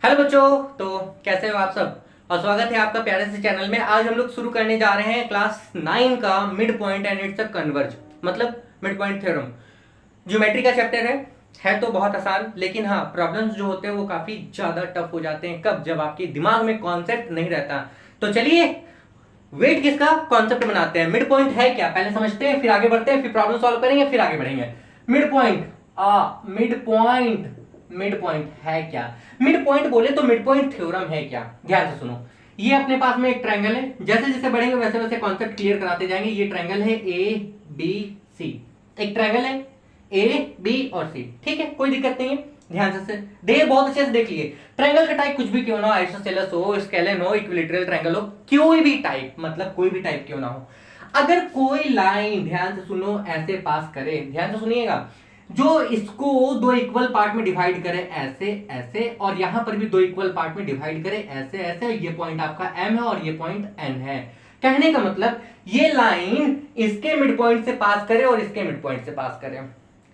Hello बच्चों। तो कैसे हो आप सब और स्वागत है आपका प्यारे से चैनल में। आज हम लोग शुरू करने जा रहे हैं क्लास 9 का mid point and it's a converge, मतलब मिड पॉइंट थ्योरम। ज्योमेट्री का चैप्टर है तो बहुत आसान, लेकिन हाँ प्रॉब्लम्स जो होते हैं वो काफी ज्यादा टफ हो जाते हैं। कब? जब आपके दिमाग में कॉन्सेप्ट नहीं रहता। तो चलिए वेट किसका कॉन्सेप्ट बनाते हैं। मिड पॉइंट है क्या पहले समझते हैं, फिर आगे बढ़ते हैं, फिर प्रॉब्लम सॉल्व करेंगे, फिर आगे बढ़ेंगे। मिड पॉइंट मिड पॉइंट है क्या? मिड पॉइंट बोले तो मिड पॉइंट थ्योरम है क्या? ध्यान से सुनो। ये अपने पास में एक ट्रायंगल है, जैसे जैसे बढ़ेंगे वैसे वैसे कॉन्सेप्ट क्लियर कराते जाएंगे। ये ट्रायंगल है ए बी सी, एक ट्रायंगल है ए बी और सी, ठीक है, कोई दिक्कत नहीं है। ध्यान से देख, बहुत अच्छे से देख लिए। ट्रायंगल का टाइप कुछ भी क्यों ना हो, आइसोसेलेस हो, स्केलन हो, इक्विलैटरल ट्रायंगल हो, कोई भी टाइप, मतलब कोई भी टाइप क्यों ना हो, अगर कोई लाइन, ध्यान से सुनो, ऐसे पास करे, ध्यान से सुनिएगा, जो इसको दो इक्वल पार्ट में डिवाइड करे, ऐसे ऐसे, और यहां पर भी दो इक्वल पार्ट में डिवाइड करे, ऐसे ऐसे, ये पॉइंट आपका एम है और ये पॉइंट एन है। कहने का मतलब ये लाइन इसके मिड पॉइंट से पास करे और इसके मिड पॉइंट से पास करे,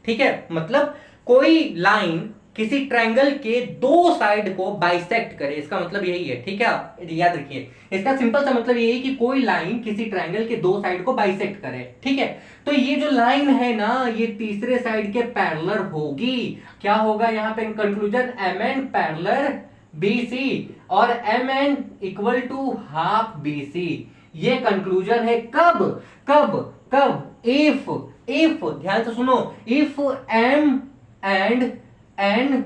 ठीक है। मतलब कोई लाइन किसी ट्रायंगल के दो साइड को बाइसेक्ट करे, इसका मतलब यही है, ठीक है। याद रखिए, इसका सिंपल सा मतलब यही कि कोई लाइन किसी ट्रायंगल के दो साइड को बाइसेक्ट करे, ठीक है। तो ये जो लाइन है ना, ये तीसरे साइड के पैरेलल होगी। क्या होगा यहाँ पे conclusion? M N parallel B C और M N equal to half B C. ये कंक्लूजन है। कब कब कब? इफ ध्यान से सुनो, if M and N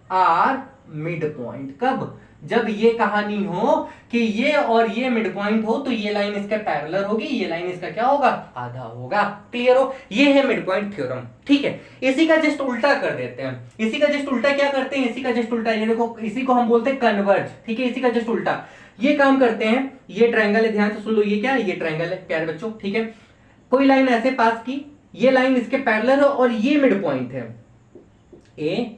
are mid point. कब? जब ये कहानी हो कि ये और ये मिड पॉइंट हो, तो ये लाइन इसके पैरेलल होगी, ये लाइन इसका क्या होगा? आधा होगा। क्लियर हो? ये है मिड पॉइंट थ्योरम, ठीक है। इसी का जस्ट उल्टा कर देते हैं। इसी का जस्ट उल्टा क्या करते हैं? इसी का जस्ट उल्टा, ये देखो, इसी को हम बोलते हैं कन्वर्ज, ठीक है। इसी का जस्ट उल्टा ये काम करते हैं। ये ट्रायंगल है, ध्यान से सुन लो, ये क्या है? ये ट्रायंगल है प्यारे बच्चों, ठीक है। कोई लाइन ऐसे पास की, ये लाइन इसके पैरेलल है और ये मिड पॉइंट है ए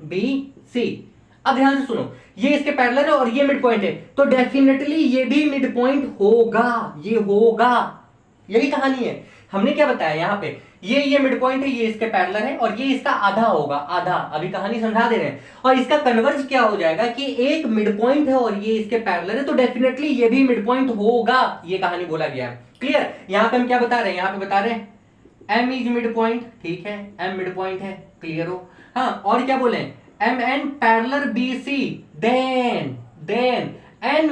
बी सी। अब ध्यान से सुनो, ये इसके पैरेलल है और ये मिड पॉइंट है, तो डेफिनेटली ये भी मिड पॉइंट होगा, ये होगा। यही कहानी है। हमने क्या बताया यहाँ पे? ये मिड पॉइंट है, ये इसके पैरेलल है और ये इसका आधा होगा, आधा। अभी कहानी समझा दे रहे हैं। और इसका कन्वर्ज क्या हो जाएगा कि एक मिड पॉइंट है और ये इसके पैरेलल है, तो डेफिनेटली ये भी मिड पॉइंट होगा। ये कहानी बोला गया है। क्लियर? यहाँ पे हम क्या बता रहे हैं? यहाँ पे बता रहे हैं एम इज मिड पॉइंट, ठीक है, एम मिड पॉइंट है। क्लियर हो? हाँ, और क्या बोले? M N parallel B C, then N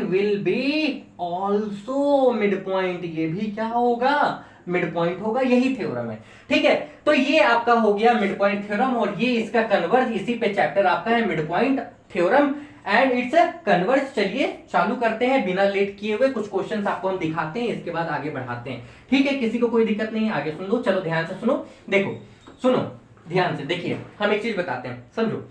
will be also mid point. ये भी क्या होगा? मिड पॉइंट होगा। यही थ्योरम है, ठीक है। तो ये आपका हो गया मिड पॉइंट थ्योरम, और ये इसका कन्वर्ज, इसी पे चैप्टर आपका है mid point theorem and it's converge. चलिए चालू करते हैं बिना लेट किए हुए। कुछ क्वेश्चंस आपको हम दिखाते हैं, इसके बाद आगे बढ़ाते हैं, ठीक है। किसी को कोई दिक्कत नहीं है, आगे सुन लो। चलो ध्यान से सुनो, देखो, सुनो ध्यान से, देखिए हम एक चीज बताते हैं, समझो।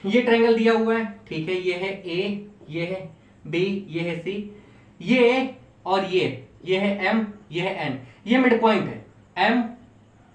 ये ट्रायंगल दिया हुआ है, ठीक है, ये है ए, ये है बी, ये है सी, ये और ये है एम, ये है एन, ये मिड पॉइंट है। M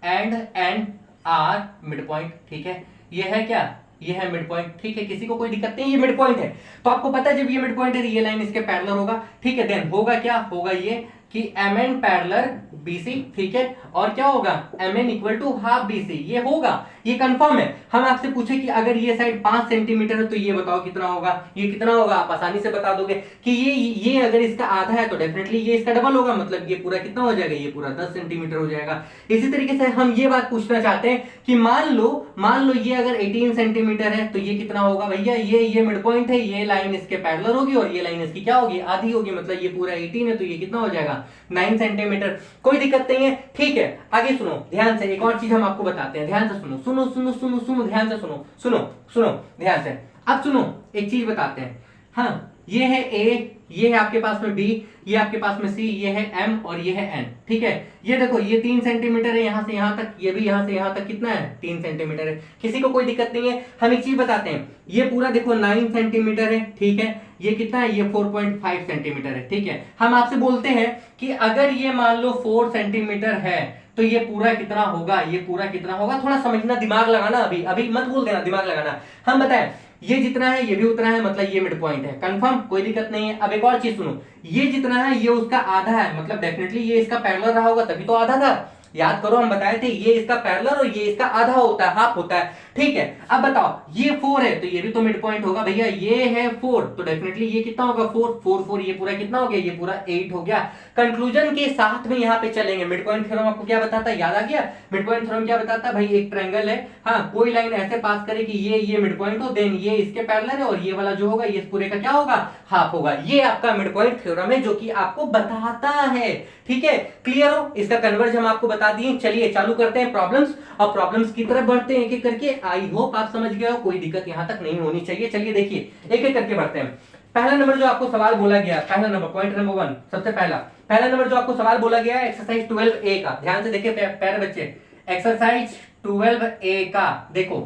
and N are mid point, ठीक है। ये है क्या? ये है मिड पॉइंट, ठीक है। किसी को कोई दिक्कत नहीं, ये मिड पॉइंट है। तो आपको पता है जब ये मिड पॉइंट है, ये लाइन इसके पैरेलल होगा, ठीक है। देन होगा क्या? होगा ये कि एम एन पैरेलल बीसी, ठीक है, और क्या होगा? M N equal to half BC. ये होगा, ये कंफर्म है। हम आपसे पूछे कि अगर ये साइड 5 सेंटीमीटर है तो ये बताओ कितना होगा? ये कितना होगा? आप आसानी से बता दोगे कि ये अगर इसका आधा है तो डेफिनेटली ये इसका डबल होगा, मतलब ये पूरा कितना हो जाएगा? ये पूरा 10 सेंटीमीटर हो जाएगा। इसी तरीके से हम ये बात पूछना चाहते हैं कि मान लो ये अगर 18 सेंटीमीटर है तो ये कितना होगा भैया? ये मिड पॉइंट है, ये लाइन इसके पैरेलल होगी और ये लाइन इसकी क्या होगी? आधी होगी, मतलब ये पूरा 18 है तो ये कितना हो जाएगा? 9 सेंटीमीटर। कोई दिक्कत नहीं है, ठीक है। आगे सुनो ध्यान से, एक और चीज हम आपको बताते हैं, ध्यान से सुनो, सुनो सुनो सुनो सुनो, ध्यान से सुनो, सुनो सुनो ध्यान से। अब सुनो, एक चीज बताते हैं। हाँ, ये है ए, ये है आपके पास में बी, ये आपके पास में सी, ये है एम और ये है एन, ठीक है। ये देखो, ये 3 सेंटीमीटर है यहां से यहां तक, ये भी यहां से यहां तक कितना है? 3 सेंटीमीटर है। किसी को कोई दिक्कत नहीं है। हम एक चीज बताते हैं, ये पूरा देखो 9 सेंटीमीटर है, ठीक है। ये कितना है? ये 4.5 सेंटीमीटर है, ठीक है। हम आपसे बोलते हैं कि अगर ये मान लो 4 सेंटीमीटर है तो ये पूरा कितना होगा? ये पूरा कितना होगा? थोड़ा समझना, दिमाग लगाना, अभी अभी मत बोल देना, दिमाग लगाना। हम बताएं, ये जितना है ये भी उतना है, मतलब ये मिड पॉइंट है, कंफर्म, कोई दिक्कत नहीं है। अब एक और चीज सुनो, ये जितना है ये उसका आधा है, मतलब डेफिनेटली ये इसका पैरेलल रहा होगा तभी तो आधा था। याद करो हम बताए थे ये इसका पैरेलल और ये इसका आधा होता है, हाफ होता है। ठीक है, अब बताओ ये 4 है तो ये भी तो मिड पॉइंट होगा भैया, ये है 4 तो डेफिनेटली ये कितना होगा 4 4 4, ये पूरा कितना हो गया, ये पूरा 8 हो गया। कंक्लूजन के साथ में यहाँ पे चलेंगे। मिड पॉइंट थ्योरम आपको क्या बताता है, याद आ गया? मिड पॉइंट थ्योरम क्या बताता है भाई, एक ट्रायंगल है, हाँ कोई लाइन ऐसे पास करे कि ये मिड पॉइंट हो, देन ये इसके पैरेलल है और ये वाला जो होगा ये इस पूरे का क्या होगा, हाफ होगा। ये आपका मिड पॉइंट थ्योरम है जो कि आपको बताता है। ठीक है, क्लियर हो? इसका कन्वर्ज हम आपको बता दिए। चलिए चालू करते हैं प्रॉब्लम्स और प्रॉब्लम्स की तरफ बढ़ते हैं एक एक करके। आई होप आप समझ गए हो, कोई दिक्कत यहां तक नहीं होनी चाहिए। चलिए देखिए एक एक करके बढ़ते हैं। पहला नंबर जो आपको सवाल बोला गया, पहला नंबर पॉइंट नंबर 1, सबसे पहला नंबर जो आपको सवाल बोला गया है एक्सरसाइज 12A का, ध्यान से देखिए प्यारे बच्चे। एक्सरसाइज 12A का देखो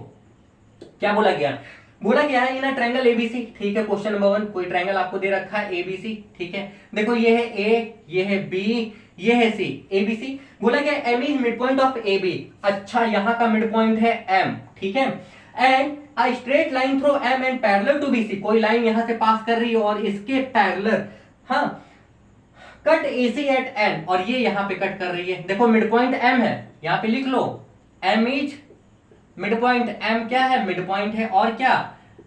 क्या बोला गया। बोला गया है इन अ ट्रायंगल एबीसी। ठीक है, क्वेश्चन नंबर 1, कोई ट्रायंगल आपको दे रखा है एबीसी। ठीक है, देखो ये है ए, ये है बी, ये है सी, एबीसी। बोला गया M is mid point of AB. अच्छा, यहां का मिड पॉइंट है एम। ठीक है, and a straight line through M and parallel to BC, कोई लाइन यहां से पास कर रही है और इसके पैरेलल, हाँ कट एसी एट एन, और ये यहां पे कट कर रही है। देखो मिड पॉइंट एम है, यहां पे लिख लो M is mid point. M क्या है, मिड पॉइंट है, और क्या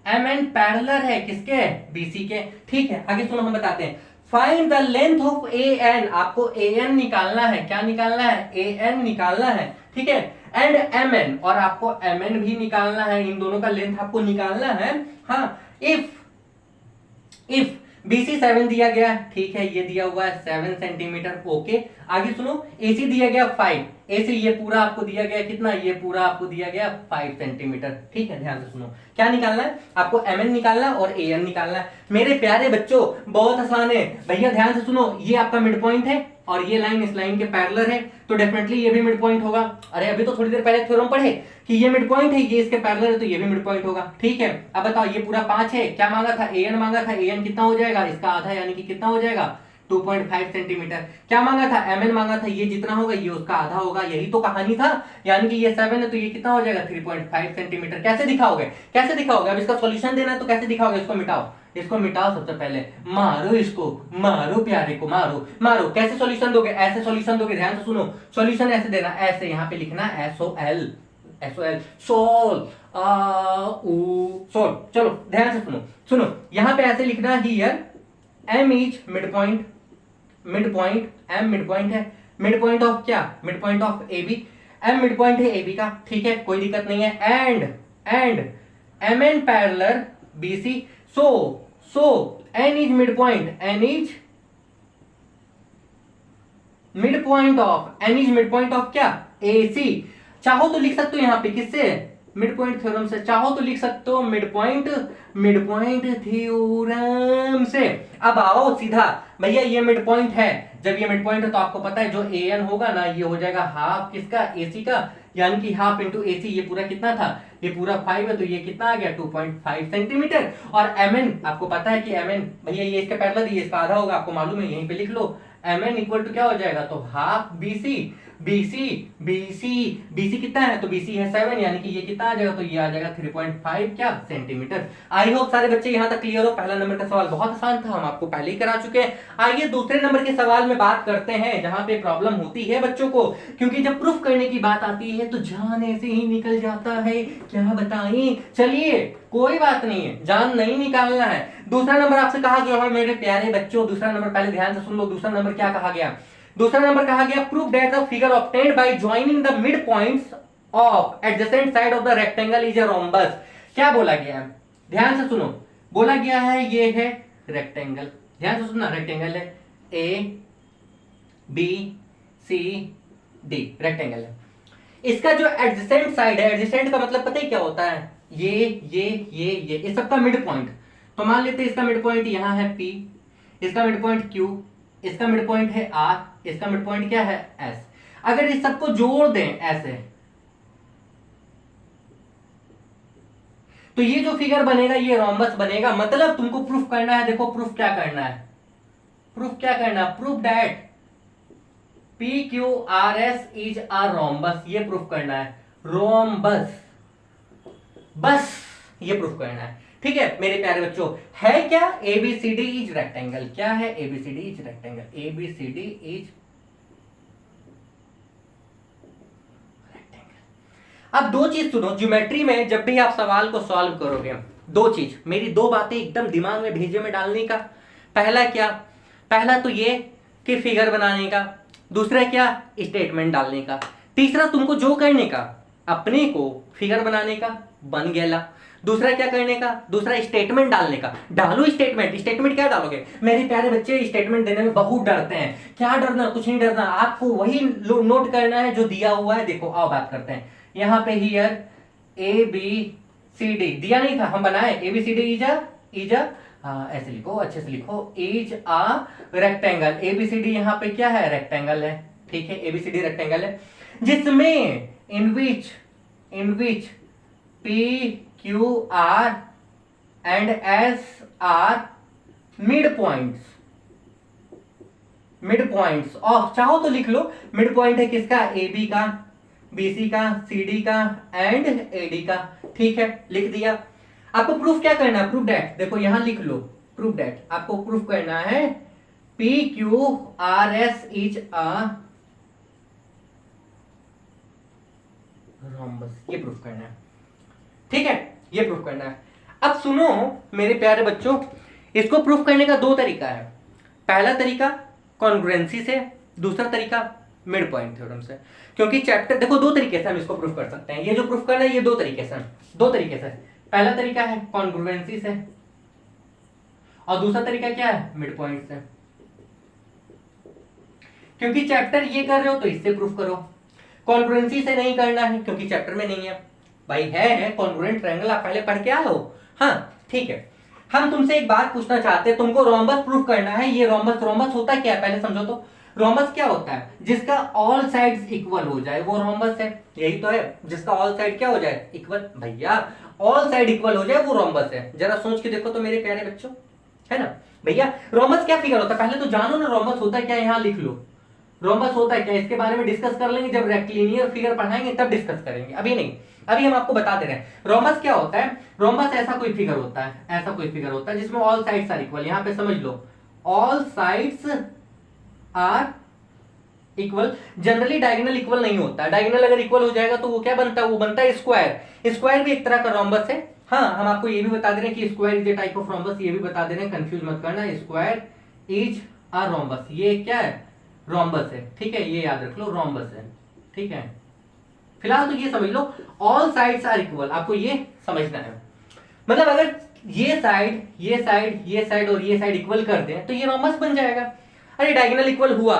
एम एन पैरेलल है किसके, बीसी के। ठीक है, आगे सुनो हम बताते हैं। Find the length of A N, आपको ए एन निकालना है। क्या निकालना है, ए एन निकालना है। ठीक है, एंड एम एन, और आपको एम एन भी निकालना है। इन दोनों का लेंथ आपको निकालना है। हाँ, इफ बीसी 7 दिया गया, ठीक है ये दिया हुआ है 7 सेंटीमीटर। ओके, आगे सुनो, एसी दिया गया 5, एसी ये पूरा आपको दिया गया कितना, ये पूरा आपको दिया गया 5 सेंटीमीटर। ठीक है, ध्यान से सुनो क्या निकालना है, आपको एमएन निकालना है और एएन निकालना है। मेरे प्यारे बच्चों बहुत आसान है भैया, ध्यान से सुनो। ये आपका मिड पॉइंट है और ये लाइन इस लाइन के पैरेलल है, तो डेफिनेटली ये भी मिड पॉइंट होगा। अरे अभी तो थोड़ी देर पहले थ्योरम पढ़े कि ये मिड पॉइंट है, ये इसके पैरेलल है, तो ये भी मिड पॉइंट होगा। ठीक है, अब बताओ ये पूरा 5 है, क्या मांगा था, एएन मांगा था। एएन कितना हो जाएगा, इसका आधा यानी कि कितना हो जाएगा 2.5 सेंटीमीटर। क्या मांगा था, एमएन मांगा था, ये जितना होगा ये उसका आधा होगा। यही तो कहानी था, यानी कि ये 7 है तो ये कितना हो जाएगा 3.5 सेंटीमीटर। कैसे दिखाओगे, कैसे दिखाओगे, अब इसका सॉल्यूशन देना है तो कैसे दिखाओगे, इसको मिटाओ, इसको मिटाओ। सबसे पहले मारो इसको, मारो प्यारे को, मारो मारो। कैसे सॉल्यूशन दोगे, ऐसे सॉल्यूशन दोगे। ध्यान से सुनो, सॉल्यूशन ऐसे देना, ऐसे यहाँ पे लिखना SOL, सोल सोल। चलो ध्यान से सुनो, सुनो यहाँ पे ऐसे लिखना, here M is mid point, mid point M mid point है, मिड पॉइंट ऑफ क्या, mid point of AB. M mid point है एबी का, ठीक है कोई दिक्कत नहीं है। And M N parallel BC, so N is mid point, N is mid point of, N is mid point of क्या, एसी। चाहो तो लिख सकते हो यहाँ पे किससे, मिड पॉइंट थ्योरम से। चाहो तो लिख सकते हो मिड पॉइंट थ्योरम से। अब आओ सीधा भैया, ये मिड पॉइंट है, जब ये मिड पॉइंट है तो आपको पता है जो ए एन होगा ना, ये हो जाएगा हाफ किसका, एसी का, यानी कि हाफ इंटू एसी। ये पूरा कितना था, ये पूरा 5 है तो ये कितना आ गया 2.5 सेंटीमीटर। और एम एन आपको पता है कि एम एन भैया ये इसका पैरेलल, ये इसका आधा होगा, आपको मालूम है, यहीं पे लिख लो। एम एन इक्वल टू क्या हो जाएगा, तो हाफ बीसी, बीसी कितना है, तो बीसी है 7, यानी कि ये कितना आ जाएगा, तो ये आ जाएगा 3.5 क्या सेंटीमीटर। आई होप सारे बच्चे यहां तक क्लियर हो। पहला नंबर का सवाल बहुत आसान था, हम आपको पहले ही करा चुके हैं। आइए दूसरे नंबर के सवाल में बात करते हैं, जहां पे प्रॉब्लम होती है बच्चों को, क्योंकि जब प्रूफ करने की बात आती है तो जान ऐसे ही निकल जाता है, क्या बताएं। चलिए कोई बात नहीं है, जान नहीं निकालना है। दूसरा नंबर आपसे कहा गया है मेरे प्यारे बच्चों, दूसरा नंबर पहले ध्यान से सुन लो। दूसरा नंबर क्या कहा गया, दूसरा नंबर कहा गया prove that the figure obtained by joining the mid points of adjacent side of the rectangle is a rhombus. क्या बोला गया है, ध्यान से सुनो। बोला गया है ये है रेक्टेंगल, ध्यान से सुनना, रेक्टेंगल है A B C D, rectangle है। इसका जो एडजेसेंट साइड है, एडजेसेंट का मतलब पता है क्या होता है, ये इस सबका मिड पॉइंट। तो मान लेते हैं इसका मिड पॉइंट यहां है P, इसका मिड पॉइंट Q, इसका मिड पॉइंट है R, इसका मिड पॉइंट क्या है S। अगर इस सबको जोड़ दें ऐसे, तो ये जो फिगर बनेगा ये रोम्बस बनेगा। मतलब तुमको प्रूफ करना है, देखो प्रूफ क्या करना है, प्रूफ क्या करना है, proof that PQRS is a rhombus, ये प्रूफ करना है, रोम्बस, बस ये प्रूफ करना है। ठीक है मेरे प्यारे बच्चों, है क्या, ABCD इज रेक्टेंगल। क्या है, ABCD is rectangle, ABCD is अब दो चीज सुनो, ज्योमेट्री में जब भी आप सवाल को सॉल्व करोगे, दो चीज, मेरी दो बातें एकदम दिमाग में भेजे में डालने का। पहला क्या, पहला तो ये कि फिगर बनाने का, दूसरा क्या, स्टेटमेंट डालने का, तीसरा तुमको जो करने का अपने को फिगर बनाने का बन गया, दूसरा क्या करने का, दूसरा स्टेटमेंट डालने का। डालो स्टेटमेंट। स्टेटमेंट क्या डालोगे मेरे प्यारे बच्चे, स्टेटमेंट देने में बहुत डरते हैं। क्या डरना, कुछ नहीं डरना, आपको वही नोट करना है जो दिया हुआ है। देखो आओ बात करते हैं। यहाँ पे here A B C D दिया नहीं था, हम बनाए A B C D is ऐसे लिखो, अच्छे से लिखो, is a rectangle. A B C D यहाँ पे क्या है, रेक्टेंगल है। ठीक है, A B C D rectangle है जिसमें in which P Q R and S are mid points of, चाहो तो लिख लो मिड पॉइंट है किसका, ए बी का, बी सी का, सी डी का एंड ए डी का। ठीक है, लिख दिया। आपको प्रूफ क्या करना है, प्रूफ डेट, देखो यहां लिख लो, प्रूफ डेट आपको प्रूफ करना है P Q R S is a rhombus, ये प्रूफ करना है। ठीक है, ये प्रूफ करना है। अब सुनो मेरे प्यारे बच्चों, इसको प्रूफ करने का दो तरीका है। पहला तरीका कॉन्ग्रुएंसी से, दूसरा तरीका मिड पॉइंट थ्योरम से। क्योंकि चैप्टर, देखो दो तरीके से हम इसको प्रूफ कर सकते हैं। ये जो प्रूफ करना है ये दो तरीके से, पहला तरीका है कॉन्ग्रुएंसी से और दूसरा तरीका क्या है, मिड पॉइंट से। क्योंकि चैप्टर ये कर रहे हो तो इससे प्रूफ करो, कॉन्ग्रुएंसी से नहीं करना है क्योंकि चैप्टर में नहीं है। भाई है कॉन्ग्रुएंट ट्रायंगल, आप पहले पढ़ के आए हो। हाँ ठीक है, हम तुमसे एक बात पूछना चाहते हैं, तुमको रोम्बस प्रूफ करना है। ये रोम्बस होता क्या है पहले समझो तो। रोम्बस क्या होता है, जिसका ऑल साइड्स इक्वल हो जाए वो रोम्बस है। यही तो है, जिसका ऑल साइड क्या हो जाए, इक्वल। भैया ऑल साइड इक्वल हो जाए वो रोम्बस है। जरा सोच के देखो तो मेरे प्यारे बच्चों, है ना। भैया रोम्बस क्या फिगर होता है, पहले तो जानो ना रोम्बस होता क्या, यहां लिख लो रोम्बस होता है क्या। इसके बारे में डिस्कस कर लेंगे जब रेक्टिलिनियर फिगर पढ़ाएंगे तब डिस्कस करेंगे, अभी नहीं। अभी हम आपको बता दे रहे हैं रोम्बस क्या होता है। रोम्बस ऐसा कोई फिगर होता है, जिसमें ऑल साइड्स आर इक्वल। यहां पे समझ लो all sides are equal. Generally diagonal equal नहीं होता है, डायगोनल अगर इक्वल हो जाएगा तो वो क्या बनता है, वो बनता है स्क्वायर। स्क्वायर भी एक तरह का रोम्बस है। हाँ, हम आपको ये भी बता दे रहे हैं कि square is a type of rhombus, ये भी बता दे रहे हैं, कंफ्यूज मत करना। स्क्वायर इज अ रोम्बस, ये क्या है, रोम्बस है। ठीक है, ये याद रख लो, रोम्बस है। ठीक है, फिलहाल तो ये समझ लो ऑल साइड्स आर इक्वल, आपको ये समझना है। मतलब अगर ये साइड और ये साइड इक्वल कर दें तो ये रोम्बस बन जाएगा। अरे डायगोनल इक्वल हुआ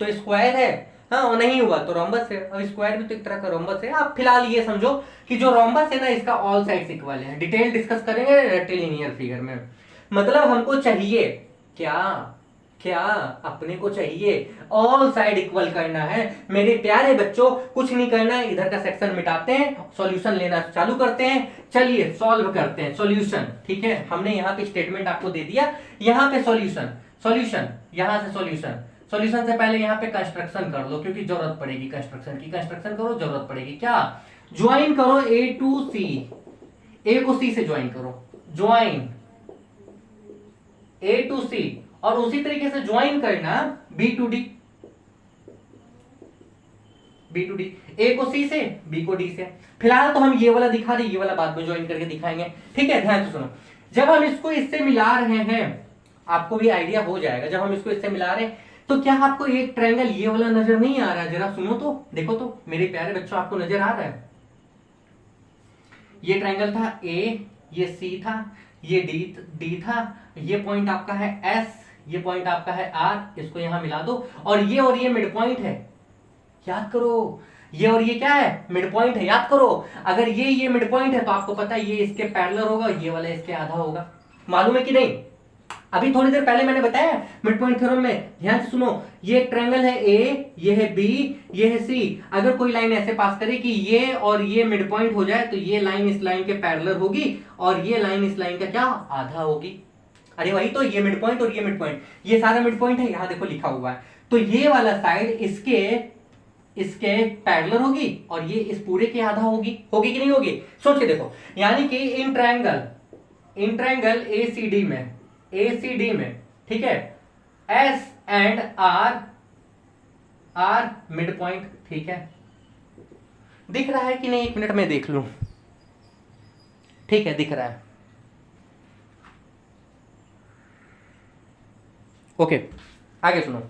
तो स्क्वायर है, हाँ, और नहीं हुआ तो रोम्बस है। और स्क्वायर भी तो एक तरह का रोम्बस है। आप फिलहाल ये समझो कि जो रोम्बस है ना, इसका ऑल साइड्स इक्वल है। डिटेल डिस्कस करेंगे रेक्टिलिनियर फिगर में। मतलब हमको चाहिए क्या, अपने को चाहिए ऑल साइड इक्वल करना है। मेरे प्यारे बच्चों कुछ नहीं करना है, इधर का सेक्शन मिटाते हैं, सॉल्यूशन लेना चालू करते हैं। चलिए सॉल्व करते हैं सॉल्यूशन। ठीक है, हमने यहाँ पे स्टेटमेंट आपको दे दिया, यहाँ पे सॉल्यूशन, यहाँ से सॉल्यूशन से पहले यहाँ पे कंस्ट्रक्शन कर लो क्योंकि जरूरत पड़ेगी कंस्ट्रक्शन की। कंस्ट्रक्शन करो, जरूरत पड़ेगी। क्या, ज्वाइन करो ए टू सी, ए को सी से ज्वाइन करो, ज्वाइन ए टू सी, और उसी तरीके से ज्वाइन करना बी टू डी, ए को सी से, बी को डी से। फिलहाल तो हम ये वाला दिखा रहे, ये वाला बाद में ज्वाइन करके दिखाएंगे। ठीक है, ध्यान से सुनो। जब हम इसको इससे मिला रहे हैं, आपको भी आइडिया हो जाएगा, जब हम इसको इससे मिला रहे हैं तो क्या आपको एक ट्रायंगल ये वाला नजर नहीं आ रहा है? जरा सुनो तो, देखो तो मेरे प्यारे बच्चों, आपको नजर आ रहा है? ये ट्रायंगल था ए, ये सी था, ये डी था, ये पॉइंट आपका है एस, ये पॉइंट आपका है आर, इसको यहां मिला दो, और ये मिड पॉइंट है। याद करो, ये और ये क्या है, मिड पॉइंट है। याद करो, अगर ये मिड पॉइंट है तो आपको पता है ये इसके पैरेलल होगा, ये वाला इसके आधा होगा। मालूम है कि नहीं? अभी थोड़ी देर पहले मैंने बताया मिड पॉइंट थ्योरम में। ध्यान से सुनो, ये एक ट्रायंगल है ए, ये है बी, ये है सी। अगर कोई लाइन ऐसे पास करे कि ये और ये मिड पॉइंट हो जाए तो ये लाइन इस लाइन के पैरेलल होगी और ये लाइन इस लाइन का क्या, आधा होगी। अरे वही तो, ये मिड पॉइंट और ये मिड पॉइंट, ये सारा मिड पॉइंट है, यहां देखो लिखा हुआ है। तो ये वाला साइड इसके पैरेलल होगी और ये इस पूरे के आधा होगी कि नहीं होगी? सोच के देखो, यानी कि इन ट्रायंगल एसीडी में, ठीक है, S and R mid point. ठीक है, दिख रहा है कि नहीं, 1 मिनट में देख लूं। ठीक है, दिख रहा है। ओके, आगे सुनो,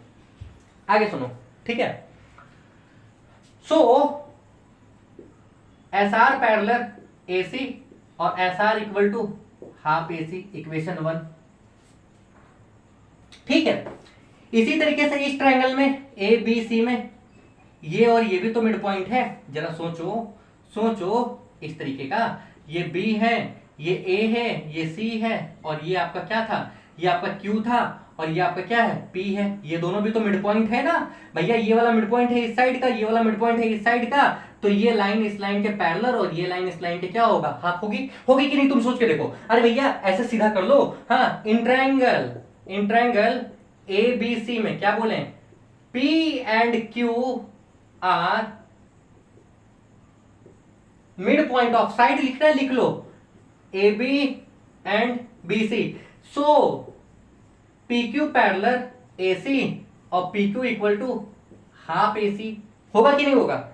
आगे सुनो। ठीक है, so S R parallel AC और S R equal to half AC, equation 1। ठीक है, इसी तरीके से इस ट्रायंगल में ABC में ये और ये भी तो मिड पॉइंट है। जरा सोचो सोचो, इस तरीके का, ये B है, ये A है, ये C है, और ये आपका क्या था, ये आपका Q था, और ये आपका क्या है, P है। ये दोनों भी तो मिड पॉइंट है ना भैया। ये वाला मिड पॉइंट है इस साइड का, ये वाला मिड पॉइंट है इस साइड का। तो ये लाइन इस लाइन के पैरेलल और ये लाइन इस लाइन के क्या होगा, हाफ होगी। होगी कि नहीं, तुम सोच के देखो। अरे भैया ऐसे सीधा कर लो। हाँ, इन ट्रायंगल ABC में क्या बोले, P and Q are mid point of, side लिखना है लिख लो, AB and BC। So PQ parallel AC और PQ equal to half AC। होगा कि नहीं होगा,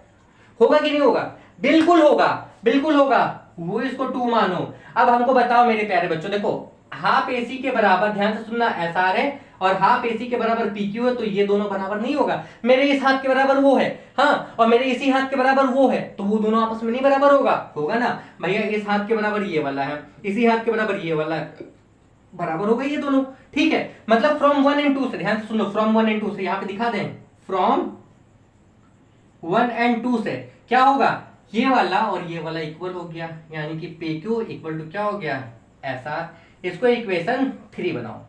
होगा कि नहीं होगा, बिल्कुल होगा, बिल्कुल होगा। वो इसको 2 मानो। अब हमको बताओ मेरे प्यारे बच्चों, देखो हाफ AC के बराबर, ध्यान से सुनना, SR है और हाफ AC के बराबर PQ है, तो ये दोनों बराबर नहीं होगा। मेरे इस हाथ के बराबर वो है, हाँ, और मेरे इसी हाथ के बराबर वो है, तो वो दोनों आपस में नहीं बराबर होगा, होगा ना भैया। इस हाथ के बराबर ये वाला है, इसी हाथ के बराबर ये वाला है, बराबर हो गए ये दोनों। ठीक है, मतलब फ्रॉम 1 एंड 2 से, ध्यान से सुन लो, फ्रॉम 1 एंड 2 से, यहां पे दिखा दें, फ्रॉम 1 एंड 2 से क्या होगा, ये वाला और ये वाला इक्वल हो गया, यानी कि PQ इक्वल टू क्या हो गया, SR। इसको इक्वेशन 3 बनाओ।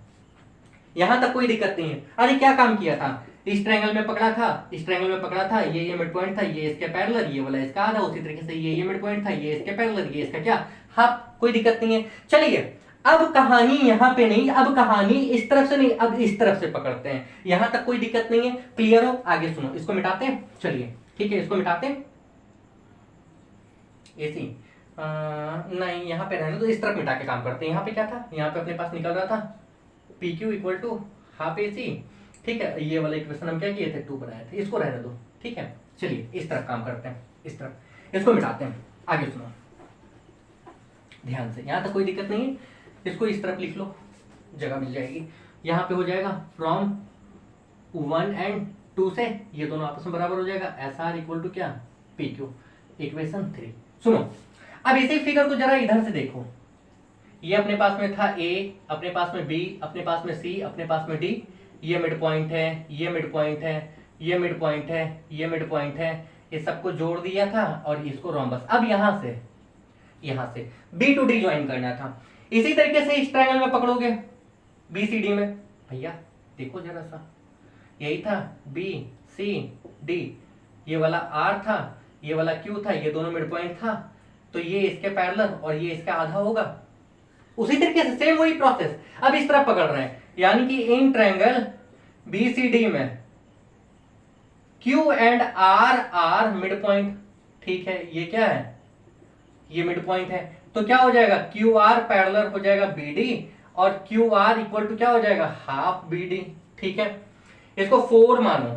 यहां तक कोई दिक्कत नहीं है। अरे क्या काम किया था, इस ट्रायंगल में पकड़ा था, इस ट्रायंगल में पकड़ा था, ये मिड पॉइंट था, ये इसके पैरेलल, ये वाला इसका आधा, उसी तरीके से ये मिड पॉइंट था, ये इसके पैरेलल, ये इसका क्या, हाफ। कोई दिक्कत नहीं है। चलिए, अब कहानी यहां पे नहीं, अब कहानी इस तरफ से नहीं, अब इस तरफ से पकड़ते हैं। यहां तक कोई दिक्कत नहीं है, क्लियर हो। आगे सुनो, इसको मिटाते हैं, चलिए ठीक है, इसको मिटाते हैं। AC नहीं, यहाँ पे रहने तो, इस तरफ मिटा के काम करते हैं। यहाँ पे क्या था, यहाँ पे अपने पास निकल रहा था PQ equal to half AC। ठीक है, ये वाला इक्वेशन हम क्या किए थे, 2 बनाए थे, इसको रहने दो। ठीक है, चलिए इस तरफ काम करते हैं, इस तरफ, इसको मिटाते हैं। आगे सुनो ध्यान से, यहाँ तक कोई दिक्कत नहीं है। इसको इस तरफ लिख लो, जगह मिल जाएगी। यहाँ पे हो जाएगा फ्रॉम 1 एंड 2 से, ये दोनों आपस में बराबर हो जाएगा, SR इक्वल टू क्या, PQ, इक्वेशन 3। सुनो, अब इसी फिगर को जरा इधर से देखो। ये अपने पास में था A, अपने पास में B, अपने पास में C, अपने पास में D। ये मिड पॉइंट है, ये मिड पॉइंट है, ये मिड पॉइंट है, ये मिड पॉइंट है। ये सबको जोड़ दिया था और इसको रोम्बस। अब यहां से B to D ज्वाइन करना था। इसी तरीके से इस ट्रायंगल में पकड़ोगे, BCD में, भैया देखो जरा सा, यही था BCD, ये वाला R था, ये वाला Q था, ये दोनों मिड पॉइंट था, तो ये इसके पैरेलल और ये इसका आधा होगा। उसी तरीके से सेम वही प्रोसेस, अब इस तरफ पकड़ रहे हैं, यानी कि इन ट्रायंगल BCD में Q and R are mid point. ठीक है, ये क्या है, ये मिड पॉइंट है, तो क्या हो जाएगा, QR पैरेलल हो जाएगा BD और QR इक्वल टू क्या हो जाएगा, हाफ BD। ठीक है, इसको 4 मानो।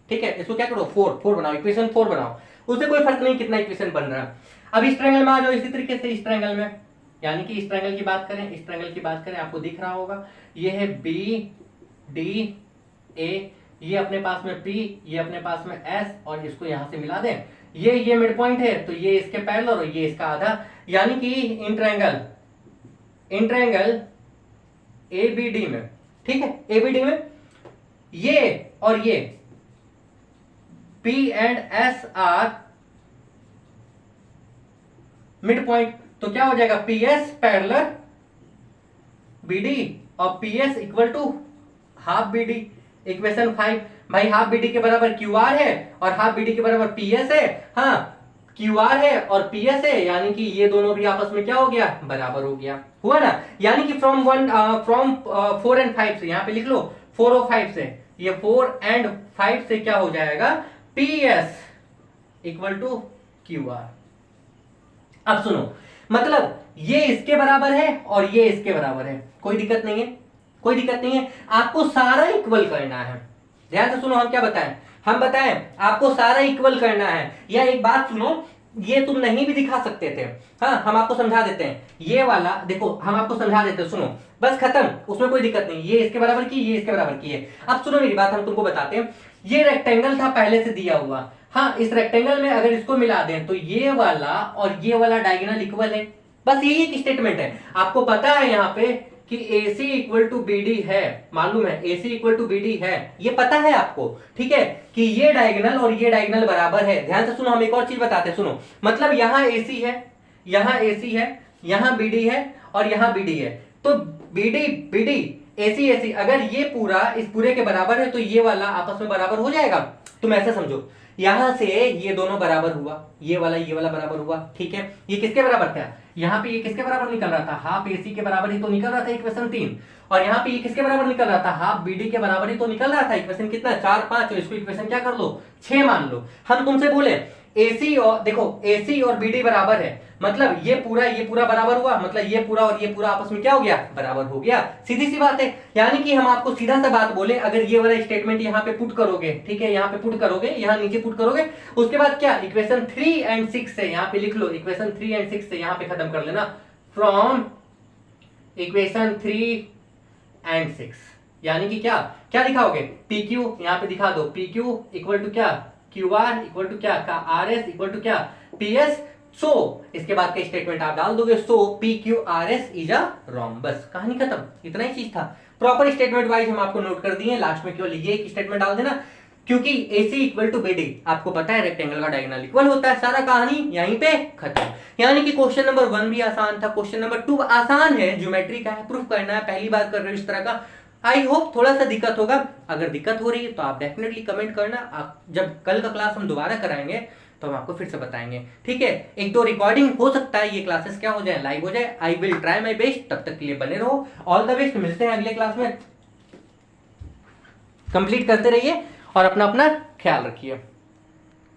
ठीक है, इसको क्या करो, 4 बनाओ, इक्वेशन 4 बनाओ। उससे कोई फर्क नहीं कितना इक्वेशन बन रहा है। अब इस ट्रायंगल में आ जाओ, इसी तरीके से इस ट्रायंगल में, यानी कि इस ट्रायंगल की बात करें, इस ट्रायंगल की बात करें, आपको दिख रहा होगा, ये है BDA, ये अपने पास में P, ये अपने पास में S, और इसको यहां से मिला दें, ये मिड पॉइंट है, तो ये इसके पैरेलल और ये इसका आधा, यानी कि इन ट्रायंगल ABD में, ठीक है, ABD में ये और ये P and S are mid point, तो क्या हो जाएगा, PS पैरेलल BD और PS equal to half BD, equation 5। भाई हाफ BD के बराबर QR है और हाफ BD के बराबर PS है। हाँ, QR है और PS है, यानी कि ये दोनों भी आपस में क्या हो गया, बराबर हो गया, हुआ ना। यानी कि फ्रॉम 4 एंड 5 से, यहां पे लिख लो 4 और 5 से, ये 4 एंड 5 से क्या हो जाएगा, PS इक्वल टू QR। अब सुनो, मतलब ये इसके बराबर है और ये इसके बराबर है, कोई दिक्कत नहीं है, कोई दिक्कत नहीं है। आपको सारा इक्वल करना है। ध्यान से सुनो, हम क्या बताएं, हम बताएं आपको सारा इक्वल करना है, या एक बात सुनो, ये तुम नहीं भी दिखा सकते थे, हाँ हम आपको समझा देते हैं, ये वाला देखो हम आपको समझा देते हैं, सुनो बस खत्म, उसमें कोई दिक्कत नहीं, ये इसके बराबर की, ये इसके बराबर की है। अब सुनो मेरी बात, हम तुमको बताते हैं, ये रेक्टेंगल था पहले से दिया हुआ, हाँ इस रेक्टेंगल में अगर इसको मिला दें तो ये वाला और ये वाला डायगोनल इक्वल है, बस यही एक स्टेटमेंट है। आपको पता है यहाँ पे कि AC इक्वल टू BD है, मालूम है AC इक्वल टू BD है, ये पता है आपको, ठीक है, कि ये डायगोनल और ये डायगोनल बराबर है। ध्यान से सुनो, हम एक और चीज बताते हैं, सुनो, मतलब यहाँ AC है, यहाँ AC है, यहाँ BD है और यहाँ BD है, तो BD BD AC AC अगर ये पूरा इस पूरे के बराबर है तो ये वाला आपस में बराबर हो जाएगा। तुम ऐसे समझो, यहां से ये दोनों बराबर हुआ, ये वाला बराबर हुआ, ठीक है, ये किसके बराबर था, यहाँ पे ये किसके बराबर निकल रहा था, हाफ AC के बराबर ही तो निकल रहा था इक्वेशन 3, और यहाँ पे ये किसके बराबर निकल रहा था, हाफ BD के बराबर ही तो निकल रहा था, इक्वेशन कितना 4 5, और इसको इक्वेशन क्या कर लो 6 मान लो। हम तुमसे बोले AC और देखो AC और BD बराबर है, मतलब ये पूरा बराबर हुआ, मतलब ये पूरा और ये पूरा आपस में क्या हो गया, बराबर हो गया, सीधी सी बात है। यानी कि हम आपको सीधा सा बात बोले, अगर ये वाला स्टेटमेंट यहाँ पे पुट करोगे, ठीक है, यहाँ पे पुट करोगे, यहाँ नीचे पुट करोगे, उसके बाद क्या इक्वेशन 3 एंड 6 से यहाँ पे लिख लो, इक्वेशन 3 एंड 6 से यहाँ पे खत्म कर लेना, फ्रॉम इक्वेशन 3 एंड 6, यानी कि क्या क्या दिखाओगे, PQ यहाँ पे दिखा दो, PQ इक्वल टू क्या, QR इक्वल टू क्या का RS इक्वल टू क्या PS, सो इसके बाद का स्टेटमेंट आप डाल दोगे, सो PQRS इज अ रोम, बस कहानी खत्म, इतना ही चीज था। प्रॉपर स्टेटमेंट वाइज हम आपको नोट कर दिए, लास्ट में केवल ये एक स्टेटमेंट डाल देना, क्योंकि AC इक्वल टू BD आपको पता है रेक्टेंगल का डायगोनल इक्वल होता है, सारा कहानी यहीं पे खत्म। यानी कि क्वेश्चन नंबर 1 भी आसान था, क्वेश्चन नंबर 2 आसान है, ज्योमेट्री का है, प्रूफ करना है, पहली बार कर रहे हो इस तरह का, आई होप थोड़ा सा दिक्कत होगा, अगर दिक्कत हो रही है तो आप डेफिनेटली कमेंट करना, आप जब कल का क्लास हम दोबारा कराएंगे तो हम आपको फिर से बताएंगे, ठीक है। 1-2 रिकॉर्डिंग हो सकता है, ये क्लासेस क्या हो जाए, लाइव हो जाए, I will try my best, तब तक के लिए बने रहो, ऑल द बेस्ट, मिलते हैं अगले क्लास में, कंप्लीट करते रहिए और अपना अपना ख्याल रखिए।